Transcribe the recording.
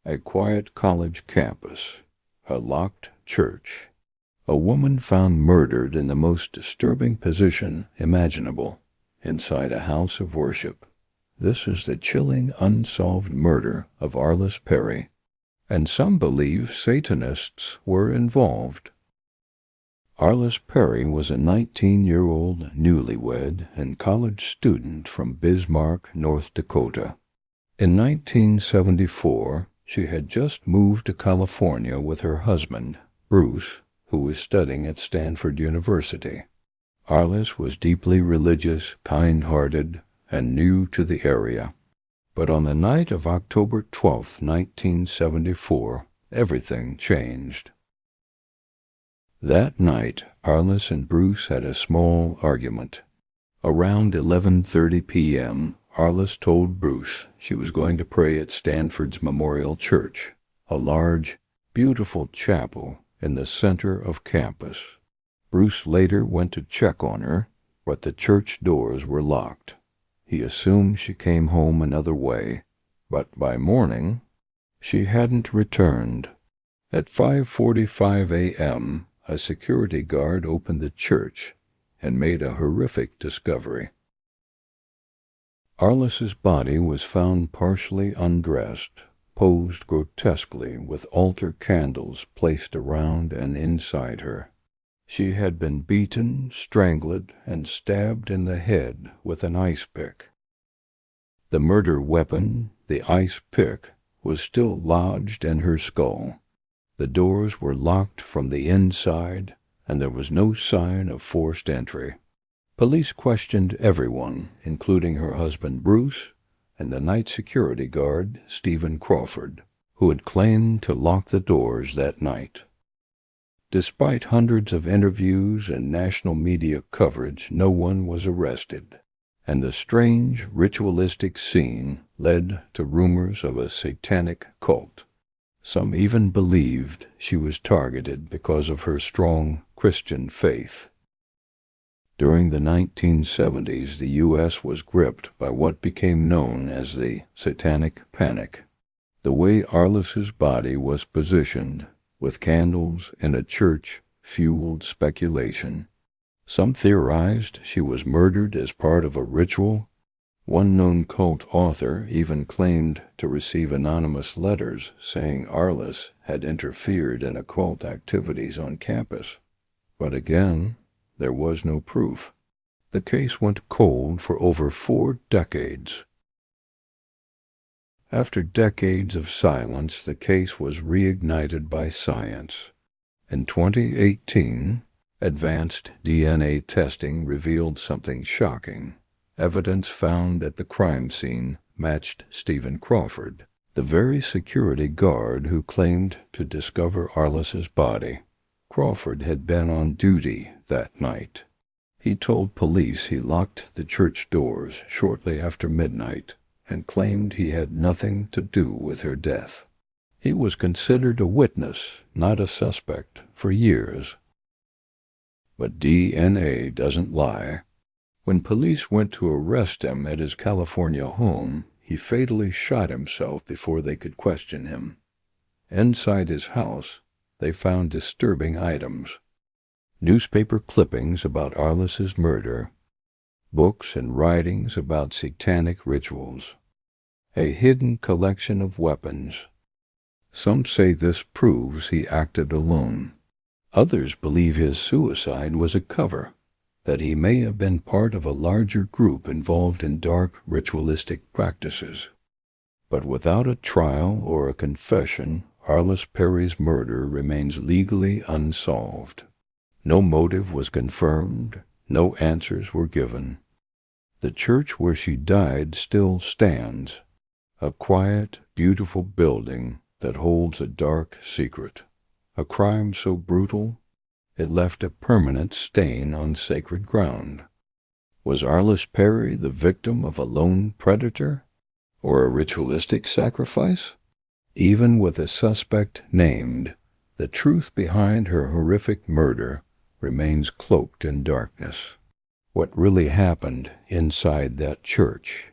A quiet college campus, a locked church, a woman found murdered in the most disturbing position imaginable, inside a house of worship. This is the chilling unsolved murder of Arlis Perry, and some believe Satanists were involved. Arlis Perry was a 19-year-old newlywed and college student from Bismarck, North Dakota. In 1974, she had just moved to California with her husband, Bruce, who was studying at Stanford University. Arlis was deeply religious, kind-hearted, and new to the area. But on the night of October 12, 1974, everything changed. That night, Arlis and Bruce had a small argument. Around 11:30 p.m., Arlis told Bruce she was going to pray at Stanford's Memorial Church, a large, beautiful chapel in the center of campus. Bruce later went to check on her, but the church doors were locked. He assumed she came home another way, but by morning, she hadn't returned. At 5:45 a.m., a security guard opened the church and made a horrific discovery. Arlis's body was found partially undressed, posed grotesquely with altar candles placed around and inside her. She had been beaten, strangled, and stabbed in the head with an ice pick. The murder weapon, the ice pick, was still lodged in her skull. The doors were locked from the inside, and there was no sign of forced entry. Police questioned everyone, including her husband Bruce and the night security guard, Stephen Crawford, who had claimed to lock the doors that night. Despite hundreds of interviews and national media coverage, no one was arrested, and the strange, ritualistic scene led to rumors of a satanic cult. Some even believed she was targeted because of her strong Christian faith. During the 1970s, the U.S. was gripped by what became known as the Satanic Panic. The way Arlis's body was positioned, with candles in a church, fueled speculation. Some theorized she was murdered as part of a ritual. One known cult author even claimed to receive anonymous letters saying Arlis had interfered in occult activities on campus. But again, there was no proof. The case went cold for over 4 decades. After decades of silence, the case was reignited by science. In 2018, advanced DNA testing revealed something shocking. Evidence found at the crime scene matched Stephen Crawford, the very security guard who claimed to discover Arlis's body. Crawford had been on duty that night. He told police he locked the church doors shortly after midnight and claimed he had nothing to do with her death. He was considered a witness, not a suspect, for years. But DNA doesn't lie. When police went to arrest him at his California home, he fatally shot himself before they could question him. Inside his house, they found disturbing items: newspaper clippings about Arlis's murder, books and writings about satanic rituals, a hidden collection of weapons. Some say this proves he acted alone. Others believe his suicide was a cover, that he may have been part of a larger group involved in dark ritualistic practices. But without a trial or a confession, Arlis Perry's murder remains legally unsolved. No motive was confirmed, no answers were given. The church where she died still stands, a quiet, beautiful building that holds a dark secret. A crime so brutal, it left a permanent stain on sacred ground. Was Arlis Perry the victim of a lone predator, or a ritualistic sacrifice? Even with a suspect named, the truth behind her horrific murder remains cloaked in darkness. What really happened inside that church